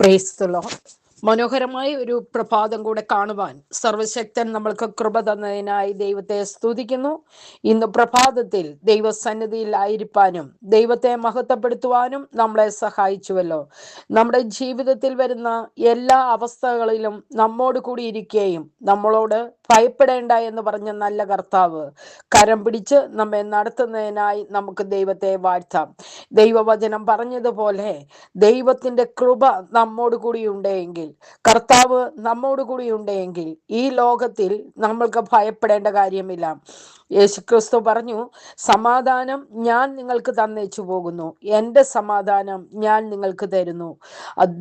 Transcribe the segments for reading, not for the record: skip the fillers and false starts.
Praise the Lord. മനോഹരമായ ഒരു പ്രഭാതം കൂടെ കാണുവാൻ സർവശക്തൻ നമ്മൾക്ക് കൃപ തന്നതിനായി ദൈവത്തെ സ്തുതിക്കുന്നു. ഇന്ന് പ്രഭാതത്തിൽ ദൈവസന്നിധിയിൽ ആയിരിക്കാനും ദൈവത്തെ മഹത്വപ്പെടുത്തുവാനും നമ്മളെ സഹായിച്ചുവല്ലോ. നമ്മുടെ ജീവിതത്തിൽ വരുന്ന എല്ലാ അവസ്ഥകളിലും നമ്മോട് കൂടി ഇരിക്കുകയും നമ്മളോട് ഭയപ്പെടേണ്ട എന്ന് പറഞ്ഞ നല്ല കർത്താവ് കരം പിടിച്ച് നമ്മെ നടത്തുന്നതിനായി നമുക്ക് ദൈവത്തെ വാഴ്ത്താം. ദൈവവചനം പറഞ്ഞതുപോലെ ദൈവത്തിന്റെ കൃപ നമ്മോട് കൂടി ഉണ്ടെങ്കിൽ, കർത്താവ് നമ്മോട് കൂടി ഉണ്ടെങ്കിൽ ഈ ലോകത്തിൽ നമ്മൾക്ക് ഭയപ്പെടേണ്ട കാര്യമില്ല. യേശുക്രിസ്തു പറഞ്ഞു, സമാധാനം ഞാൻ നിങ്ങൾക്ക് തന്നേച്ചു പോകുന്നു, എൻ്റെ സമാധാനം ഞാൻ നിങ്ങൾക്ക് തരുന്നു.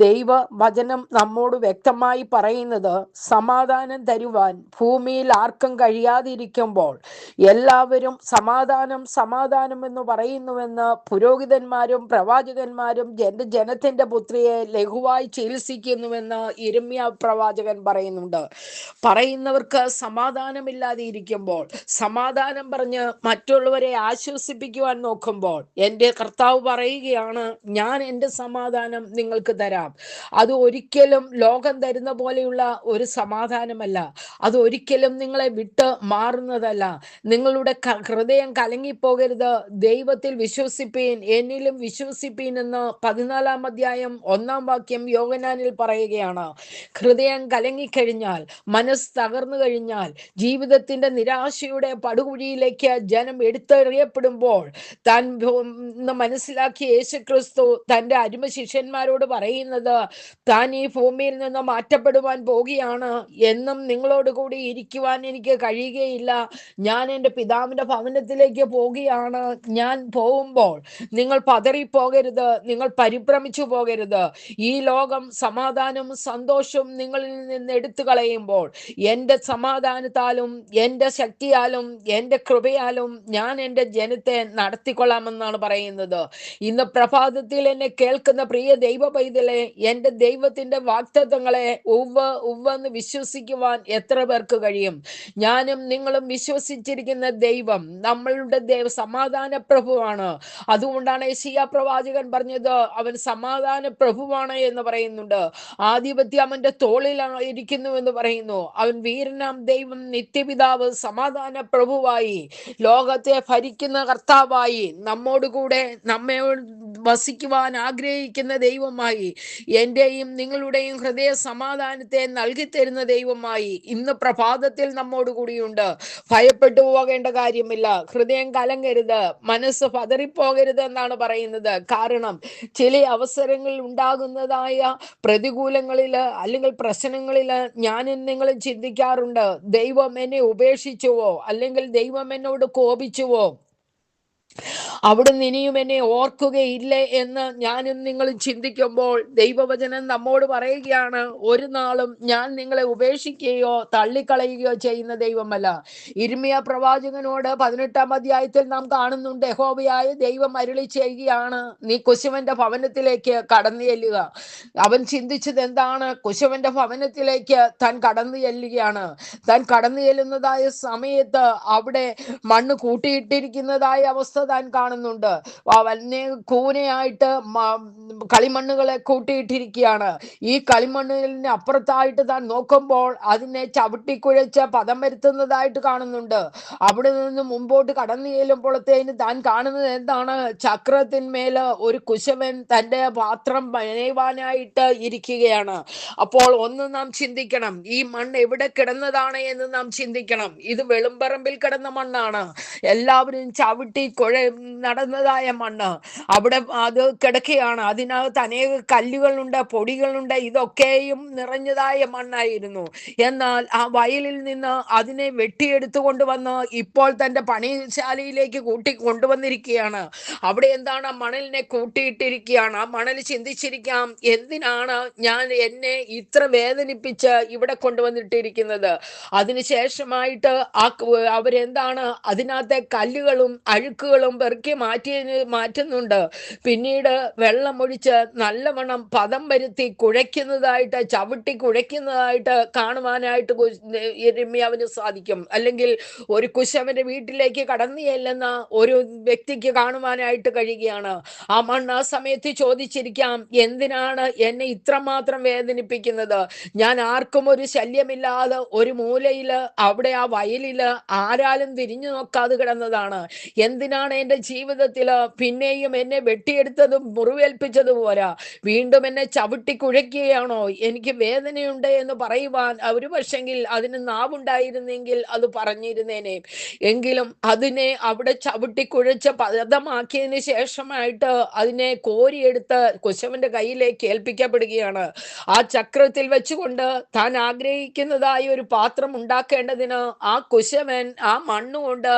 ദൈവ വചനം നമ്മോട് വ്യക്തമായി പറയുന്നത്, സമാധാനം തരുവാൻ ഭൂമിയിൽ ആർക്കും കഴിയാതിരിക്കുമ്പോൾ എല്ലാവരും സമാധാനം സമാധാനം എന്ന് പറയുന്നുവെന്ന് പുരോഹിതന്മാരും പ്രവാചകന്മാരും ജനത്തിന്റെ പുത്രിയെ ലഘുവായി ചികിത്സിക്കുന്നുവെന്ന് യിരെമ്യാ പ്രവാചകൻ പറയുന്നവർക്ക് സമാധാനമില്ലാതെ ഇരിക്കുമ്പോൾ സമാധാനം പറഞ്ഞ് മറ്റുള്ളവരെ ആശ്വസിപ്പിക്കുവാൻ നോക്കുമ്പോൾ എൻ്റെ കർത്താവ് പറയുകയാണ്, ഞാൻ എൻ്റെ സമാധാനം നിങ്ങൾക്ക് തരാം. അത് ഒരിക്കലും ലോകം തരുന്ന പോലെയുള്ള ഒരു സമാധാനമല്ല. അത് ഒരിക്കലും നിങ്ങളെ വിട്ട് മാറുന്നതല്ല. നിങ്ങളുടെ ഹൃദയം കലങ്ങിപ്പോകരുത്. ദൈവത്തിൽ വിശ്വസിപ്പീൻ, എന്നിലും വിശ്വസിപ്പീൻ എന്ന് 14-ാം അധ്യായം 1-ാം വാക്യം യോഹന്നാനിൽ പറയുകയാണ്. ഹൃദയം കലങ്ങിക്കഴിഞ്ഞാൽ, മനസ്സ് തകർന്നു കഴിഞ്ഞാൽ, ജീവിതത്തിന്റെ നിരാശയുടെ പടുകുഴിയിലേക്ക് ജനം എടുത്തെറിയപ്പെടുമ്പോൾ താൻ മനസ്സിലാക്കിയ യേശുക്രിസ്തു തൻ്റെ അരുമ ശിഷ്യന്മാരോട് പറയുന്നത്, താൻ ഈ ഭൂമിയിൽ നിന്ന് മാറ്റപ്പെടുവാൻ പോകുകയാണ്. എന്നും നിങ്ങളോട് കൂടി ഇരിക്കുവാൻ എനിക്ക് കഴിയുകയില്ല. ഞാൻ എൻ്റെ പിതാവിൻ്റെ ഭവനത്തിലേക്ക് പോകുകയാണ്. ഞാൻ പോകുമ്പോൾ നിങ്ങൾ പതറിപ്പോകരുത്, നിങ്ങൾ പരിഭ്രമിച്ചു പോകരുത്. ഈ ലോകം സമാധാനവും സന്തോഷവും നിങ്ങളിൽ നിന്ന് എടുത്തു കളയുമ്പോൾ എൻ്റെ സമാധാനത്താലും എൻ്റെ ശക്തിയാലും എൻ്റെ കൃപയാലും ഞാൻ എൻ്റെ ജനത്തെ നടത്തിക്കൊള്ളാമെന്നാണ് പറയുന്നത്. ഇന്ന് പ്രഭാതത്തിൽ എന്നെ കേൾക്കുന്ന പ്രിയ ദൈവ പൈതലെ, എൻ്റെ ദൈവത്തിൻ്റെ വാഗ്ദത്തങ്ങളെ ഉവ്വെന്ന് വിശ്വസിക്കുവാൻ എത്ര പേർക്ക് കഴിയും? ഞാനും നിങ്ങളും വിശ്വസിച്ചിരിക്കുന്ന ദൈവം നമ്മളുടെ സമാധാന പ്രഭുവാണ്. അതുകൊണ്ടാണ് യെശയ്യാ പ്രവാചകൻ പറഞ്ഞത്, അവൻ സമാധാന പ്രഭുവാണ് എന്ന് പറയുന്നുണ്ട്. ആധിപത്യം അവന്റെ തോളിലായിരിക്കുന്നു എന്ന് പറയുന്നു. അവൻ വീരനാം ദൈവം, നിത്യപിതാവ്, സമാധാന പ്രഭുവായി, ലോകത്തെ ഭരിക്കുന്ന കർത്താവായി, നമ്മോടുകൂടെ നമ്മെ വസിക്കുവാൻ ആഗ്രഹിക്കുന്ന ദൈവമായി, എൻ്റെയും നിങ്ങളുടെയും ഹൃദയ സമാധാനത്തെ നൽകി തരുന്ന ദൈവമായി ഇന്ന് പ്രഭാതത്തിൽ നമ്മോട് കൂടിയുണ്ട്. ഭയപ്പെട്ടു പോകേണ്ട കാര്യമില്ല. ഹൃദയം കലങ്ങരുത്, മനസ്സ് പതറിപ്പോകരുത് എന്നാണ് പറയുന്നത്. കാരണം ചില അവസരങ്ങളിൽ ഉണ്ടാകുന്നതായ പ്രതികൂലങ്ങളിൽ അല്ലെങ്കിൽ പ്രശ്നങ്ങളിൽ ഞാനും നിങ്ങളും ചിന്തിക്കാറുണ്ട്, ദൈവം എന്നെ ഉപേക്ഷിച്ചുവോ, അല്ലെങ്കിൽ ദൈവം എന്നോട് കോപിച്ചുവോ, അവിടുന്ന് ഇനിയും എന്നെ ഓർക്കുകയില്ലേ എന്ന് ഞാനും നിങ്ങളും ചിന്തിക്കുമ്പോൾ ദൈവവചനം നമ്മോട് പറയുകയാണ്, ഒരു നാളും ഞാൻ നിങ്ങളെ ഉപേക്ഷിക്കുകയോ തള്ളിക്കളയുകയോ ചെയ്യുന്ന ദൈവമല്ല. യിരെമ്യാ പ്രവാചകനോട് 18-ാം അധ്യായത്തിൽ നാം കാണുന്നുണ്ട്, യഹോവയായ ദൈവം അരുളി ചെയ്യുകയാണ്, നീ കുശവന്റെ ഭവനത്തിലേക്ക് കടന്നു ചെല്ലുക. അവൻ ചിന്തിച്ചത് എന്താണ്? കുശവന്റെ ഭവനത്തിലേക്ക് താൻ കടന്നു ചെല്ലുകയാണ്. താൻ കടന്നു ചെല്ലുന്നതായ സമയത്ത് അവിടെ മണ്ണ് കൂട്ടിയിട്ടിരിക്കുന്നതായ അവസ്ഥ താൻ കാണുന്നുണ്ട്. കൂനയായിട്ട് കളിമണ്ണുകളെ കൂട്ടിയിട്ടിരിക്കുകയാണ്. ഈ കളിമണ്ണിന് അപ്പുറത്തായിട്ട് താൻ നോക്കുമ്പോൾ അതിനെ ചവിട്ടിക്കുഴച്ച് പദം വരുത്തുന്നതായിട്ട് കാണുന്നുണ്ട്. അവിടെ നിന്ന് മുമ്പോട്ട് കടന്നു ചെല്ലുമ്പോഴത്തേന് താൻ കാണുന്നത് എന്താണ്? ചക്രത്തിന്മേൽ ഒരു കുശവൻ തൻ്റെ പാത്രം പണിയുവാനായിട്ട് ഇരിക്കുകയാണ്. അപ്പോൾ ഒന്ന് നാം ചിന്തിക്കണം, ഈ മണ്ണ് എവിടെ കിടന്നതാണ് എന്ന് നാം ചിന്തിക്കണം. ഇത് വെളുമ്പറമ്പിൽ കിടന്ന മണ്ണാണ്. എല്ലാവരും ചവിട്ടി നടന്നതായ മണ്ണ് അവിടെ അത് കിടക്കുകയാണ്. അതിനകത്ത് അനേക കല്ലുകളുണ്ട്, പൊടികളുണ്ട്, ഇതൊക്കെയും നിറഞ്ഞതായ മണ്ണായിരുന്നു. എന്നാൽ ആ വയലിൽ നിന്ന് അതിനെ വെട്ടിയെടുത്തു കൊണ്ടുവന്ന് ഇപ്പോൾ തൻ്റെ പണിശാലയിലേക്ക് കൊണ്ടുവന്നിരിക്കുകയാണ്. അവിടെ എന്താണ്? ആ മണലിനെ കൂട്ടിയിട്ടിരിക്കുകയാണ്. ആ മണൽ ചിന്തിച്ചിരിക്കാം, എന്തിനാണ് എന്നെ ഇത്ര വേദനിപ്പിച്ച് ഇവിടെ കൊണ്ടുവന്നിട്ടിരിക്കുന്നത്? അതിനുശേഷമായിട്ട് അവരെന്താണ് അതിനകത്തെ കല്ലുകളും അഴുക്കുകളും കല്ലുകളും പെറുക്കി മാറ്റുന്നുണ്ട്. പിന്നീട് വെള്ളമൊഴിച്ച് നല്ലവണ്ണം പദം വരുത്തി കുഴയ്ക്കുന്നതായിട്ട്, ചവിട്ടി കുഴയ്ക്കുന്നതായിട്ട് കാണുവാനായിട്ട് യിരെമ്യാവിന് സാധിക്കും. അല്ലെങ്കിൽ ഒരു കുശവന്റെ വീട്ടിലേക്ക് കടന്നു ചെല്ലുന്ന ഒരു വ്യക്തിക്ക് കാണുവാനായിട്ട് കഴിയുകയാണ്. ആ മണ്ണ് ആ സമയത്ത് ചോദിച്ചിരിക്കാം, എന്തിനാണ് എന്നെ ഇത്രമാത്രം വേദനിപ്പിക്കുന്നത്? ഞാൻ ആർക്കും ഒരു ശല്യമില്ലാതെ ഒരു മൂലയില് അവിടെ ആ വയലില് ആരാലും തിരിഞ്ഞു നോക്കാതെ കിടന്നതാണ്. എന്തിനാണ് എൻ്റെ ജീവിതത്തില് പിന്നെയും എന്നെ വെട്ടിയെടുത്തതും മുറിവേൽപ്പിച്ചതും പോരാ, വീണ്ടും എന്നെ ചവിട്ടി കുഴയ്ക്കുകയാണോ? എനിക്ക് വേദനയുണ്ട് എന്ന് പറയുവാൻ ഒരു പക്ഷെങ്കിൽ അതിന് നാവുണ്ടായിരുന്നെങ്കിൽ അത് പറഞ്ഞിരുന്നേനെ. എങ്കിലും അതിനെ അവിടെ ചവിട്ടി കുഴച്ച് പദമാക്കിയതിന് ശേഷമായിട്ട് അതിനെ കോരിയെടുത്ത് കുശവന്റെ കയ്യിലേക്ക് ഏൽപ്പിക്കപ്പെടുകയാണ്. ആ ചക്രത്തിൽ വെച്ചുകൊണ്ട് താൻ ആഗ്രഹിക്കുന്നതായ ഒരു പാത്രം ഉണ്ടാക്കേണ്ടതിന് ആ കുശവൻ ആ മണ്ണുകൊണ്ട്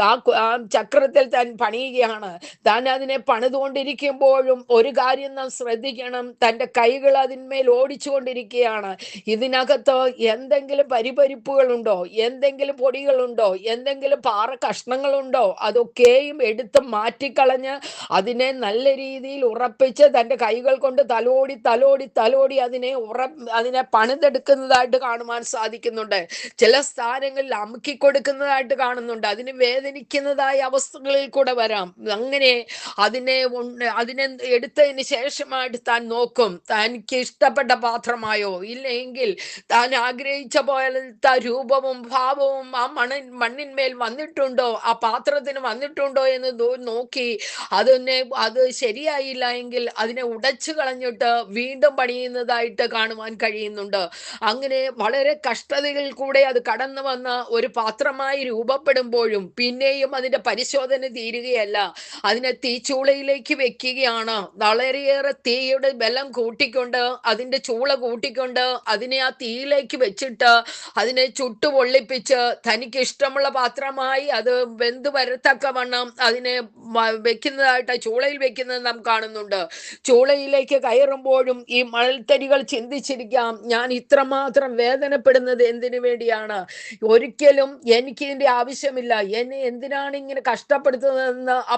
ആ ചക്രത്തിൽ താൻ പണിയുകയാണ്. താൻ അതിനെ പണിതുകൊണ്ടിരിക്കുമ്പോഴും ഒരു കാര്യം നാം ശ്രദ്ധിക്കണം, തൻ്റെ കൈകൾ അതിന്മേൽ ഓടിച്ചുകൊണ്ടിരിക്കുകയാണ്. ഇതിനകത്ത് എന്തെങ്കിലും പരിപരിപ്പുകളുണ്ടോ, എന്തെങ്കിലും പൊടികളുണ്ടോ, എന്തെങ്കിലും പാറ കഷ്ണങ്ങളുണ്ടോ, അതൊക്കെയും എടുത്ത് മാറ്റിക്കളഞ്ഞ് അതിനെ നല്ല രീതിയിൽ ഉറപ്പിച്ച് തൻ്റെ കൈകൾ കൊണ്ട് തലോടി തലോടി തലോടി അതിനെ പണിതെടുക്കുന്നതായിട്ട് കാണുവാൻ സാധിക്കുന്നുണ്ട്. ചില സ്ഥാനങ്ങളിൽ അമുക്കി കൊടുക്കുന്നതായിട്ട് കാണുന്നുണ്ട്. അതിന് വേദനിക്കുന്നതായ അവസ്ഥകളിൽ കൂടെ വരാം. അങ്ങനെ അതിനെ എടുത്തതിന് ശേഷമായിട്ട് താൻ നോക്കും, തനിക്ക് ഇഷ്ടപ്പെട്ട പാത്രമായോ, ഇല്ലെങ്കിൽ താൻ ആഗ്രഹിച്ച പോലത്തെ രൂപവും ഭാവവും ആ മണ്ണിന്മേൽ വന്നിട്ടുണ്ടോ, ആ പാത്രത്തിന് വന്നിട്ടുണ്ടോ എന്ന് നോക്കി അത് ശരിയായില്ല എങ്കിൽ അതിനെ ഉടച്ചു കളഞ്ഞിട്ട് വീണ്ടും പണിയുന്നതായിട്ട് കാണുവാൻ കഴിയുന്നുണ്ട്. അങ്ങനെ വളരെ കഷ്ടതകളിൽ കൂടെ അത് കടന്നു വന്ന ഒരു പാത്രമായി രൂപപ്പെടുമ്പോഴും പിന്നെയും അതിന്റെ പരിശോധന തീരുകയല്ല. അതിനെ തീച്ചൂളയിലേക്ക് വെക്കുകയാണ്. വളരെയേറെ തീയുടെ ബലം കൂട്ടിക്കൊണ്ട്, അതിന്റെ ചൂള കൂട്ടിക്കൊണ്ട് അതിനെ ആ തീയിലേക്ക് വെച്ചിട്ട് അതിനെ ചുട്ടു പൊള്ളിപ്പിച്ച് തനിക്ക് ഇഷ്ടമുള്ള പാത്രമായി അത് വെന്ത് വരത്തക്കവണ്ണം അതിനെ വെക്കുന്നതായിട്ട് ചൂളയിൽ വെക്കുന്നത് നാം കാണുന്നുണ്ട്. ചൂളയിലേക്ക് കയറുമ്പോഴും ഈ മണൽത്തരികൾ ചിന്തിച്ചിരിക്കാം, ഞാൻ ഇത്രമാത്രം വേദനപ്പെടുന്നത് എന്തിനു വേണ്ടിയാണ്? ഒരിക്കലും എനിക്ക് ഇതിന്റെ ആവശ്യമില്ല, എന്നെ എന്തിനാണ് ഇങ്ങനെ കഷ്ടപ്പെടുത്തുന്നതെന്ന് ആ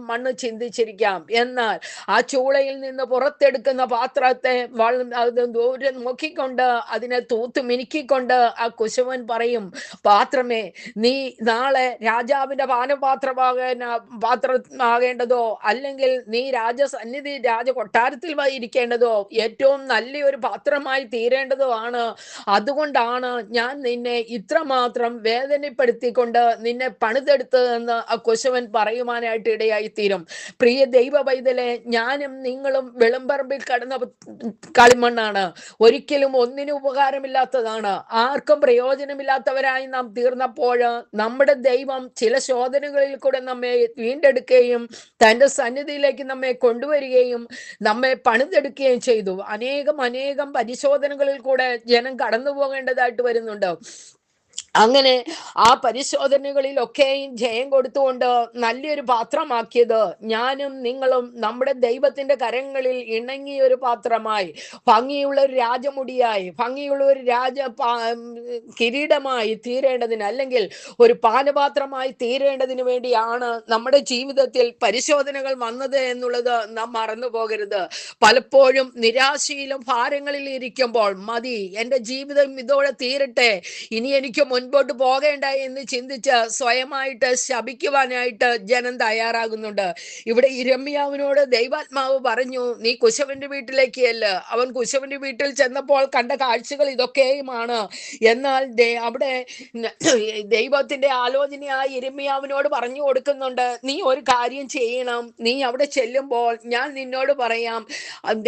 മണ്ണ് ചിന്തിച്ചിരിക്കാം. എന്നാൽ ആ ചൂളയിൽ നിന്ന് പുറത്തെടുക്കുന്ന പാത്രത്തെ ദൂരെ നോക്കിക്കൊണ്ട് അതിനെ തൂത്ത് മിനുക്കിക്കൊണ്ട് ആ കുശവൻ പറയും, പാത്രമേ, നീ നാളെ രാജാവിന്റെ പാത്രമാകേണ്ടതോ അല്ലെങ്കിൽ നീ രാജ കൊട്ടാരത്തിൽ ഇരിക്കേണ്ടതോ ഏറ്റവും നല്ലൊരു പാത്രമായി തീരേണ്ടതോ ആണ്. അതുകൊണ്ടാണ് ഞാൻ നിന്നെ ഇത്രമാത്രം വേദനപ്പെടുത്തിക്കൊണ്ട് നിന്നെ പണിതെടുത്തതെന്ന് ആ കുശവൻ പറയുവാനായിട്ട് ഇടയായി തീരും. പ്രിയ ദൈവ പൈതലെ, ഞാനും നിങ്ങളും വെളുമ്പറമ്പിൽ കടന്ന കളിമണ്ണാണ്. ഒരിക്കലും ഒന്നിനും ഉപകാരമില്ലാത്തതാണ്. ആർക്കും പ്രയോജനമില്ലാത്തവരായി നാം തീർന്നപ്പോൾ നമ്മുടെ ദൈവം ചില ശോധനകളിൽ കൂടെ നമ്മെ വീണ്ടെടുക്കുകയും തൻ്റെ സന്നിധിയിലേക്ക് നമ്മെ കൊണ്ടുവരികയും നമ്മെ പണിതെടുക്കുകയും ചെയ്തു. അനേകം പരിശോധനകളിൽ കൂടെ ജനം കടന്നു പോകേണ്ടതായിട്ട് വരുന്നുണ്ട്. അങ്ങനെ ആ പരിശോധനകളിലൊക്കെയും ജയം കൊടുത്തുകൊണ്ട് നല്ലൊരു പാത്രമാക്കിയത് ഞാനും നിങ്ങളും നമ്മുടെ ദൈവത്തിന്റെ കരങ്ങളിൽ ഇണങ്ങിയ ഒരു പാത്രമായി, ഭംഗിയുള്ള ഒരു രാജമുടിയായി, ഭംഗിയുള്ള ഒരു കിരീടമായി തീരേണ്ടതിന്, അല്ലെങ്കിൽ ഒരു പാനപാത്രമായി തീരേണ്ടതിന് വേണ്ടിയാണ് നമ്മുടെ ജീവിതത്തിൽ പരിശോധനകൾ വന്നത് എന്നുള്ളത് നാം മറന്നു പോകരുത്. പലപ്പോഴും നിരാശയിലും ഭാരങ്ങളിൽ ഇരിക്കുമ്പോൾ മതി, എൻ്റെ ജീവിതം ഇതോടെ തീരട്ടെ, ഇനി എനിക്ക് മുൻപോട്ട് പോകേണ്ട എന്ന് ചിന്തിച്ച് സ്വയമായിട്ട് ശപിക്കുവാനായിട്ട് ജനം തയ്യാറാകുന്നുണ്ട്. ഇവിടെ യിരെമ്യാവിനോട് ദൈവാത്മാവ് പറഞ്ഞു, നീ കുശവന്റെ വീട്ടിലേക്ക് ചെല്ല്. അവൻ കുശവന്റെ വീട്ടിൽ ചെന്നപ്പോൾ കണ്ട കാഴ്ചകൾ ഇതൊക്കെയുമാണ്. എന്നാൽ അവിടെ ദൈവത്തിന്റെ ആലോചനയായി യിരെമ്യാവിനോട് പറഞ്ഞു കൊടുക്കുന്നുണ്ട്, നീ ഒരു കാര്യം ചെയ്യണം. നീ അവിടെ ചെല്ലുമ്പോൾ ഞാൻ നിന്നോട് പറയാം,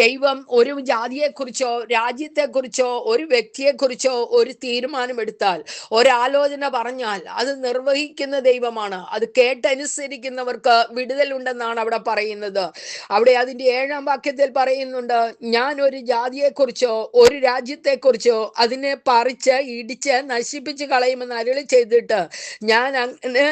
ദൈവം ഒരു ജാതിയെക്കുറിച്ചോ രാജ്യത്തെക്കുറിച്ചോ ഒരു വ്യക്തിയെക്കുറിച്ചോ ഒരു തീരുമാനമെടുത്താൽ, ഒരാലോചന പറഞ്ഞാൽ അത് നിർവഹിക്കുന്ന ദൈവമാണ്. അത് കേട്ടനുസരിക്കുന്നവർക്ക് വിടുതലുണ്ടെന്നാണ് അവിടെ പറയുന്നത്. അവിടെ അതിന്റെ 7-ാം വാക്യത്തിൽ പറയുന്നുണ്ട്, ഞാൻ ഒരു ജാതിയെക്കുറിച്ചോ ഒരു രാജ്യത്തെക്കുറിച്ചോ അതിനെ പറിച്ച് ഇടിച്ച് നശിപ്പിച്ച് കളയുമെന്ന് അരുളി ചെയ്തിട്ട് ഞാൻ അങ്ങനെ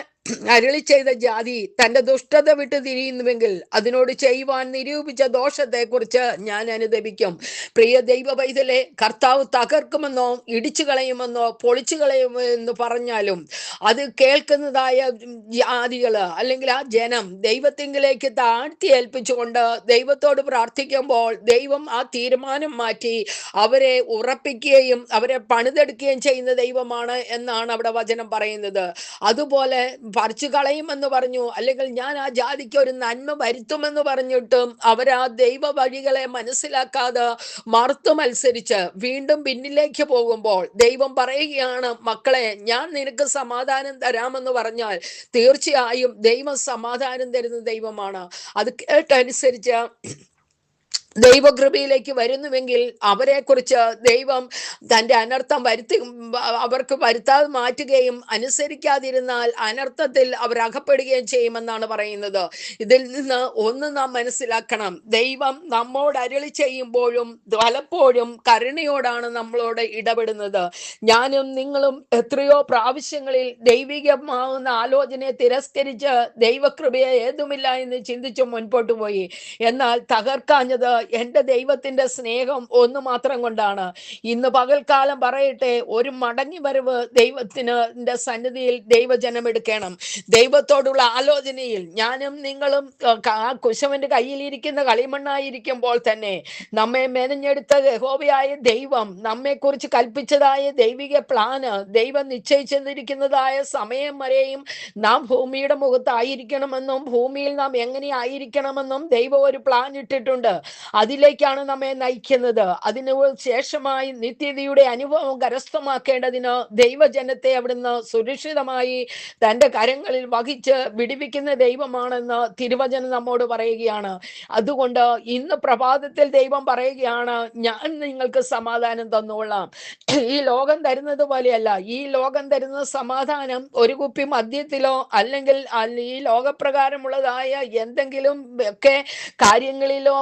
അരുളി ചെയ്ത ജാതി തന്റെ ദുഷ്ടത വിട്ട് തിരിയുന്നുവെങ്കിൽ അതിനോട് ചെയ്യുവാൻ നിരൂപിച്ച ദോഷത്തെക്കുറിച്ച് ഞാൻ അനുദപിക്കും. പ്രിയ ദൈവ പൈതലെ, കർത്താവ് തകർക്കുമെന്നോ ഇടിച്ചു കളയുമെന്നോ പൊളിച്ചു കളയുമോ എന്ന് പറഞ്ഞാലും അത് കേൾക്കുന്നതായ ജാതികള് അല്ലെങ്കിൽ ആ ജനം ദൈവത്തിങ്കിലേക്ക് താഴ്ത്തി ഏൽപ്പിച്ചുകൊണ്ട് ദൈവത്തോട് പ്രാർത്ഥിക്കുമ്പോൾ ദൈവം ആ തീരുമാനം മാറ്റി അവരെ ഉറപ്പിക്കുകയും അവരെ പണിതെടുക്കുകയും ചെയ്യുന്ന ദൈവമാണ് എന്നാണ് അവിടെ വചനം പറയുന്നത്. അതുപോലെ പറിച്ചു കളയുമെന്ന് പറഞ്ഞു, അല്ലെങ്കിൽ ഞാൻ ആ ജാതിക്ക് ഒരു നന്മ വരുത്തുമെന്ന് പറഞ്ഞിട്ടും അവരാ ദൈവ വഴികളെ മനസ്സിലാക്കാതെ മറുത്തു മത്സരിച്ച് വീണ്ടും പിന്നിലേക്ക് പോകുമ്പോൾ ദൈവം പറയുകയാണ്, മക്കളെ ഞാൻ നിനക്ക് സമാധാനം തരാമെന്ന് പറഞ്ഞാൽ തീർച്ചയായും ദൈവം സമാധാനം തരുന്ന ദൈവമാണ്. അത് കേട്ടനുസരിച്ച് ദൈവകൃപയിലേക്ക് വരുന്നുവെങ്കിൽ അവരെ കുറിച്ച് ദൈവം തൻ്റെ അനർത്ഥം അവർക്ക് വരുത്താതെ മാറ്റുകയും അനുസരിക്കാതിരുന്നാൽ അനർത്ഥത്തിൽ അവർ അകപ്പെടുകയും ചെയ്യുമെന്നാണ് പറയുന്നത്. ഇതിൽ നിന്ന് ഒന്ന് നാം മനസ്സിലാക്കണം, ദൈവം നമ്മോട് അരുളി ചെയ്യുമ്പോഴും പലപ്പോഴും കരുണയോടാണ് നമ്മളോട് ഇടപെടുന്നത്. ഞാനും നിങ്ങളും എത്രയോ പ്രാവശ്യങ്ങളിൽ ദൈവികമാവുന്ന ആലോചനയെ തിരസ്കരിച്ച് ദൈവകൃപയെ ഏതുമില്ല എന്ന് ചിന്തിച്ച് മുൻപോട്ട് പോയി. എന്നാൽ തകർക്കാഞ്ഞത് എൻ്റെ ദൈവത്തിന്റെ സ്നേഹം ഒന്ന് മാത്രം കൊണ്ടാണ്. ഇന്ന് പകൽക്കാലം പറയട്ടെ, ഒരു മടങ്ങി വരവ് ദൈവത്തിന്റെ സന്നിധിയിൽ ദൈവജനം എടുക്കണം. ദൈവത്തോടുള്ള ആലോചനയിൽ ഞാനും നിങ്ങളും ആ കുശവന്റെ കയ്യിലിരിക്കുന്ന കളിമണ്ണായിരിക്കുമ്പോൾ തന്നെ നമ്മെ മെനഞ്ഞെടുത്ത യഹോവയായ ദൈവം നമ്മെക്കുറിച്ച് കൽപ്പിച്ചതായ ദൈവിക പ്ലാന്, ദൈവം നിശ്ചയിച്ചിരിക്കുന്നതായ സമയം വരെയും നാം ഭൂമിയുടെ മുഖത്തായിരിക്കണമെന്നും ഭൂമിയിൽ നാം എങ്ങനെ ആയിരിക്കണമെന്നും ദൈവം ഒരു പ്ലാൻ ഇട്ടിട്ടുണ്ട്. അതിലേക്കാണ് നമ്മെ നയിക്കുന്നത്. അതിനു ശേഷമായി നിത്യതയുടെ അനുഭവം കരസ്ഥമാക്കേണ്ടതിന് ദൈവജനത്തെ അവിടുന്ന് സുരക്ഷിതമായി തൻ്റെ കരങ്ങളിൽ വഹിച്ച് വിടിവിക്കുന്ന ദൈവമാണെന്ന് തിരുവചനം നമ്മോട് പറയുകയാണ്. അതുകൊണ്ട് ഇന്ന് പ്രഭാതത്തിൽ ദൈവം പറയുകയാണ്, ഞാൻ നിങ്ങൾക്ക് സമാധാനം തന്നോളാം. ഈ ലോകം തരുന്നത് പോലെയല്ല. ഈ ലോകം തരുന്ന സമാധാനം ഒരു കുപ്പി മദ്യത്തിലോ അല്ലെങ്കിൽ ഈ ലോകപ്രകാരമുള്ളതായ എന്തെങ്കിലും ഒക്കെ കാര്യങ്ങളിലോ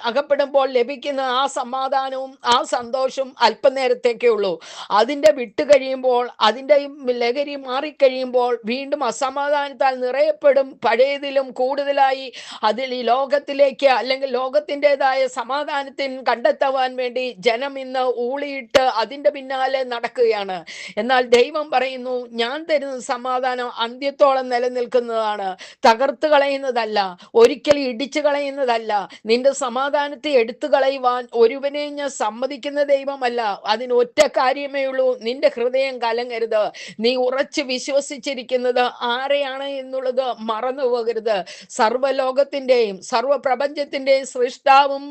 അകപ്പെടുമ്പോൾ ലഭിക്കുന്ന ആ സമാധാനവും ആ സന്തോഷവും അല്പനേരത്തേക്കേ ഉള്ളൂ. അതിൻ്റെ വിട്ട് കഴിയുമ്പോൾ, അതിൻ്റെ ലഹരി മാറിക്കഴിയുമ്പോൾ വീണ്ടും അസമാധാനത്താൽ നിറയപ്പെടും. പഴയതിലും കൂടുതലായി അതിൽ ഈ ലോകത്തിലേക്ക് അല്ലെങ്കിൽ ലോകത്തിൻ്റെതായ സമാധാനത്തിന് കണ്ടെത്തുവാൻ വേണ്ടി ജനം ഇന്ന് ഊളിയിട്ട് അതിൻ്റെ പിന്നാലെ നടക്കുകയാണ്. എന്നാൽ ദൈവം പറയുന്നു, ഞാൻ തരുന്ന സമാധാനം അന്ത്യത്തോളം നിലനിൽക്കുന്നതാണ്, തകർത്ത് കളയുന്നതല്ല, ഒരിക്കലും ഇടിച്ചു കളയുന്നതല്ല. നിന്റെ സമാധാനത്തെ എടുത്തു കളയുവാൻ ഒരുവനെ ഞാൻ സമ്മതിക്കുന്ന ദൈവമല്ല. അതിന് ഒറ്റ കാര്യമേ ഉള്ളൂ, നിന്റെ ഹൃദയം കലങ്ങരുത്. നീ ഉറച്ച് വിശ്വസിച്ചിരിക്കുന്നത് ആരെയാണ് എന്നുള്ളത് മറന്നു പോകരുത്. സർവ്വലോകത്തിൻ്റെയും സർവ്വപ്രപഞ്ചത്തിൻ്റെയും സൃഷ്ടാവും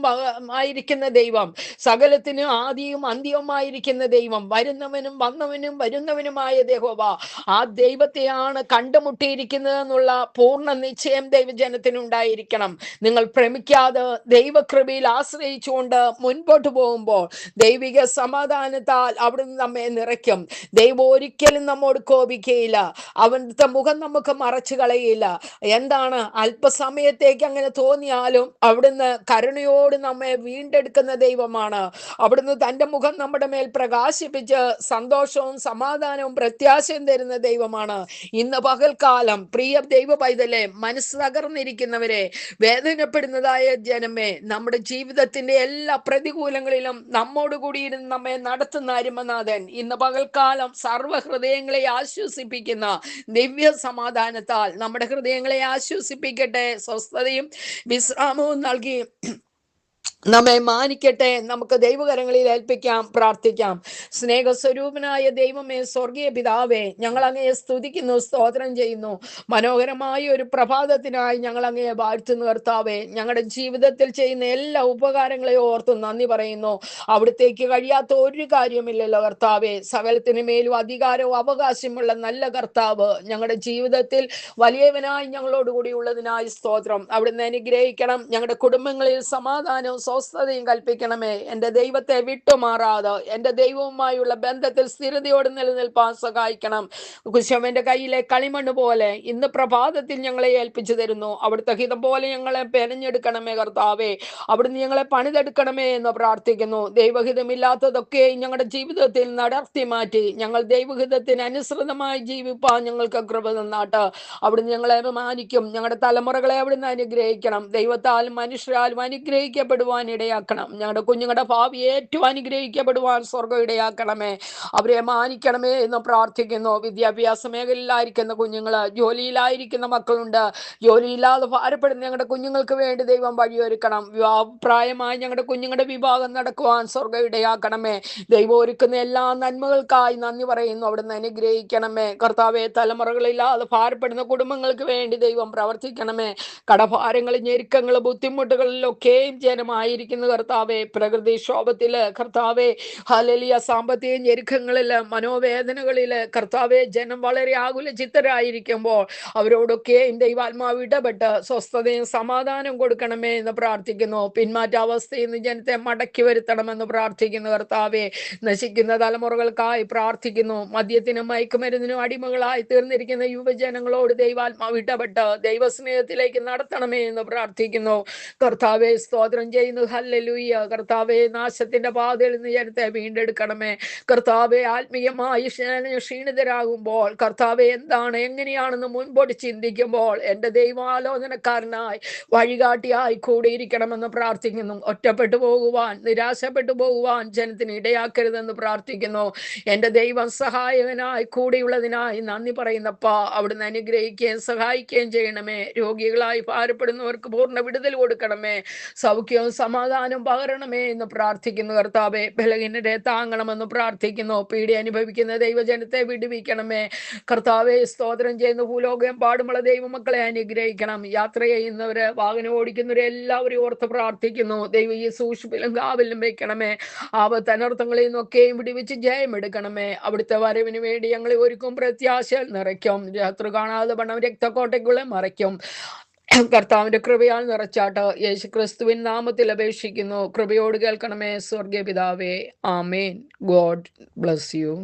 ആയിരിക്കുന്ന ദൈവം, സകലത്തിനും ആദിയും അന്ത്യവുമായിരിക്കുന്ന ദൈവം, വരുന്നവനും വന്നവനും വരുന്നവനുമായ യഹോവ, ആ ദൈവത്തെയാണ് കണ്ടുമുട്ടിയിരിക്കുന്നത് എന്നുള്ള പൂർണ്ണ നിശ്ചയം ദൈവജനത്തിനുണ്ടായിരിക്കണം. നിങ്ങൾ ഭ്രമിക്കാതെ ദൈവകൃപയിൽ ആശ്രയിച്ചുകൊണ്ട് മുൻപോട്ട് പോകുമ്പോൾ ദൈവിക സമാധാനത്താൽ അവിടുന്ന് നമ്മെ നിറയ്ക്കും. ദൈവം ഒരിക്കലും നമ്മോട് കോപിക്കുകയില്ല. അവന്റെ മുഖം നമുക്ക് മറച്ചു കളയില്ല. എന്താണ്, അല്പസമയത്തേക്ക് അങ്ങനെ തോന്നിയാലും അവിടുന്ന് കരുണയോട് നമ്മെ വീണ്ടെടുക്കുന്ന ദൈവമാണ്. അവിടുന്ന് തൻ്റെ മുഖം നമ്മുടെ മേൽ പ്രകാശിപ്പിച്ച് സന്തോഷവും സമാധാനവും പ്രത്യാശയും തരുന്ന ദൈവമാണ്. ഇന്ന് പകൽക്കാലം പ്രിയ ദൈവ പൈതലെ, മനസ്സ് തകർന്നിരിക്കുന്നവരെ, വേദനപ്പെടുന്നതായ ജനമേ, നമ്മുടെ ജീവിതത്തിന്റെ എല്ലാ പ്രതികൂലങ്ങളിലും നമ്മോട് കൂടിയിരുന്ന് നമ്മെ നടത്തുന്ന അരുമനാഥൻ ഇന്ന് പകൽക്കാലം സർവ്വ ഹൃദയങ്ങളെ ആശ്വസിപ്പിക്കുന്ന ദിവ്യ സമാധാനത്താൽ നമ്മുടെ ഹൃദയങ്ങളെ ആശ്വസിപ്പിക്കട്ടെ. സ്വസ്ഥതയും വിശ്രാമവും നൽകി നമ്മെ മാനിക്കട്ടെ. നമുക്ക് ദൈവകരങ്ങളിൽ ഏൽപ്പിക്കാം, പ്രാർത്ഥിക്കാം. സ്നേഹസ്വരൂപനായ ദൈവമേ, സ്വർഗീയ പിതാവേ, ഞങ്ങൾ അങ്ങയെ സ്തുതിക്കുന്നു, സ്തോത്രം ചെയ്യുന്നു. മനോഹരമായ ഒരു പ്രഭാതത്തിനായി ഞങ്ങൾ അങ്ങയെ വാഴ്ത്തുന്നു കർത്താവേ. ഞങ്ങളുടെ ജീവിതത്തിൽ ചെയ്യുന്ന എല്ലാ ഉപകാരങ്ങളെയും ഓർത്ത് നന്ദി പറയുന്നു. അവിടത്തേക്ക് കഴിയാത്ത ഒരു കാര്യമില്ലല്ലോ കർത്താവേ. സകലത്തിന് മേലും അധികാരവും അവകാശമുള്ള നല്ല കർത്താവ് ഞങ്ങളുടെ ജീവിതത്തിൽ വലിയവനായി ഞങ്ങളോടുകൂടി ഉള്ളതിനായി സ്തോത്രം. അവിടുന്ന് അനുഗ്രഹിക്കണം. ഞങ്ങളുടെ കുടുംബങ്ങളിൽ സമാധാനവും സ്വസ്ഥതയും കൽപ്പിക്കണമേ. എൻ്റെ ദൈവത്തെ വിട്ടുമാറാതെ എൻ്റെ ദൈവവുമായുള്ള ബന്ധത്തിൽ സ്ഥിരതയോടെ നിലനിൽപ്പാൻ സഹായിക്കണം. കുശവന്റെ കയ്യിലെ കളിമണ്ണ് പോലെ ഇന്ന് പ്രഭാതത്തിൽ ഞങ്ങളെ ഏൽപ്പിച്ചു തരുന്നു. അവിടുത്തെ ഹിതം പോലെ ഞങ്ങളെ പെരഞ്ഞെടുക്കണമേ കർത്താവേ. അവിടുന്ന് ഞങ്ങളെ പണിതെടുക്കണമേ എന്ന് പ്രാർത്ഥിക്കുന്നു. ദൈവഹിതമില്ലാത്തതൊക്കെ ഞങ്ങളുടെ ജീവിതത്തിൽ നടത്തി മാറ്റി ഞങ്ങൾ ദൈവഹിതത്തിന് അനുസൃതമായി ജീവിപ്പാൻ ഞങ്ങൾക്ക് കൃപ തന്നാട്ട്. അവിടുന്ന് ഞങ്ങളെ ബഹുമാനിക്കും. ഞങ്ങളുടെ തലമുറകളെ അവിടുന്ന് അനുഗ്രഹിക്കണം. ദൈവത്താലും മനുഷ്യരാലും അനുഗ്രഹിക്കപ്പെടുവാൻ ഇടയാക്കണം. ഞങ്ങളുടെ കുഞ്ഞുങ്ങളുടെ ഭാവി ഏറ്റവും അനുഗ്രഹിക്കപ്പെടുവാൻ സ്വർഗ്ഗം ഇടയാക്കണമേ. അവരെ മാനിക്കണമേ എന്ന് പ്രാർത്ഥിക്കുന്നു. വിദ്യാഭ്യാസ മേഖലയിലായിരിക്കുന്ന കുഞ്ഞുങ്ങള്, ജോലിയിലായിരിക്കുന്ന മക്കളുണ്ട്. ജോലിയില്ലാതെ ഭാരപ്പെടുന്ന ഞങ്ങളുടെ കുഞ്ഞുങ്ങൾക്ക് വേണ്ടി ദൈവം വഴിയൊരുക്കണം. വിവാഹപ്രായമായി ഞങ്ങളുടെ കുഞ്ഞുങ്ങളുടെ വിവാഹം നടക്കുവാൻ സ്വർഗ്ഗം ഇടയാക്കണമേ. ദൈവം ഒരുക്കുന്ന എല്ലാ നന്മകൾക്കായി നന്ദി പറയുന്നു. അവിടുന്ന് അനുഗ്രഹിക്കണമേ കർത്താവെ. തലമുറകളില്ലാതെ ഭാരപ്പെടുന്ന കുടുംബങ്ങൾക്ക് വേണ്ടി ദൈവം പ്രവർത്തിക്കണമേ. കടഭാരങ്ങളും ഞെരുക്കങ്ങളും ബുദ്ധിമുട്ടുകളിലൊക്കെയും ജനമായിരിക്കുന്ന കർത്താവെ, പ്രകൃതിക്ഷോഭത്തില് കർത്താവെ, ഹല്ലേലൂയ, സാമ്പത്തിക ഞെരുക്കങ്ങളില്, മനോവേദനകളില് കർത്താവെ, ജനം വളരെ ആകുല ചിത്തരായിരിക്കുമ്പോൾ അവരോടൊക്കെയും ദൈവാത്മാവ് ഇടപെട്ട് സ്വസ്ഥതയും സമാധാനം കൊടുക്കണമേ എന്ന് പ്രാർത്ഥിക്കുന്നു. പിന്മാറ്റാവസ്ഥയിൽ നിന്ന് ജനത്തെ മടക്കി വരുത്തണമെന്ന് പ്രാർത്ഥിക്കുന്നു കർത്താവെ. നശിക്കുന്ന തലമുറകൾക്കായി പ്രാർത്ഥിക്കുന്നു. മദ്യത്തിനും മയക്കുമരുന്നിനും അടിമകളായി തീർന്നിരിക്കുന്ന യുവജനങ്ങളോട് ദൈവാത്മാവ് ഇടപെട്ട് ദൈവസ്നേഹത്തിലേക്ക് നടത്തണമേ എന്ന് പ്രാർത്ഥിക്കുന്നു കർത്താവെ. സ്തോത്രം ചെയ്യുന്നു. ഹല്ലേലൂയ കർത്താവെ. നാശത്തിന്റെ പാതയിൽ നിന്ന് ജനത്തെ വീണ്ടെടുക്കണമേ കർത്താവെ. ആത്മീയമായി ക്ഷീണിതരാകുമ്പോൾ കർത്താവെ, എന്താണ് എങ്ങനെയാണെന്ന് മുൻപോട്ട് ചിന്തിക്കുമ്പോൾ എൻ്റെ ദൈവാലോചനക്കാരനായി വഴികാട്ടിയായി കൂടിയിരിക്കണമെന്ന് പ്രാർത്ഥിക്കുന്നു. ഒറ്റപ്പെട്ടു പോകുവാൻ, നിരാശപ്പെട്ടു പോകുവാൻ ജനത്തിന് ഇടയാക്കരുതെന്ന് പ്രാർത്ഥിക്കുന്നു. എൻ്റെ ദൈവം സഹായകനായി കൂടിയുള്ളതിനായി നന്ദി പറയുന്നപ്പാ. അവിടുന്ന് അനുഗ്രഹിക്കുകയും സഹായിക്കുകയും ചെയ്യണമേ. രോഗികളായി ഭാരപ്പെടുന്നവർക്ക് പൂർണ്ണ വിടുതൽ കൊടുക്കണമേ. സൗഖ്യവും സമാധാനവും പകരണമേ എന്ന് പ്രാർത്ഥിക്കുന്നു കർത്താവെ. ബലഹീനരെ താങ്ങണമെന്ന് പ്രാർത്ഥിക്കുന്നു. പീഡ അനുഭവിക്കുന്ന ദൈവജനത്തെ വിടുവിക്കണമേ കർത്താവെ. സ്തോത്രം ചെയ്യുന്ന ഭൂലോകം പാടുമുള്ള ദൈവമക്കളെ അനുഗ്രഹിക്കണം. യാത്ര ചെയ്യുന്നവര്, വാഹനം ഓടിക്കുന്നവരെ എല്ലാവരും ഓർത്ത് പ്രാർത്ഥിക്കുന്നു. ദൈവം ഈ സൂക്ഷിപ്പിലും കാവലിലും വെക്കണമേ. ആപത്ത് അനർത്ഥങ്ങളിൽ നിന്നൊക്കെയും വിടുവിച്ച് ജയമെടുക്കണമേ. അവിടുത്തെ വരവിന് വേണ്ടി ഞങ്ങളെ ഒരുക്കും പ്രത്യാശ നിറയ്ക്കും. ശത്രു കാണാതെ പണം രക്തക്കോട്ടയ്ക്കുള്ളിൽ മറയ്ക്കും. കർത്താവിന്റെ കൃപയാൽ നിറച്ചാട്ട് യേശു ക്രിസ്തുവിൻ നാമത്തിൽ അപേക്ഷിക്കുന്നു. കൃപയോട് കേൾക്കണമേ സ്വർഗീയ പിതാവേ. ആമേൻ. God bless U.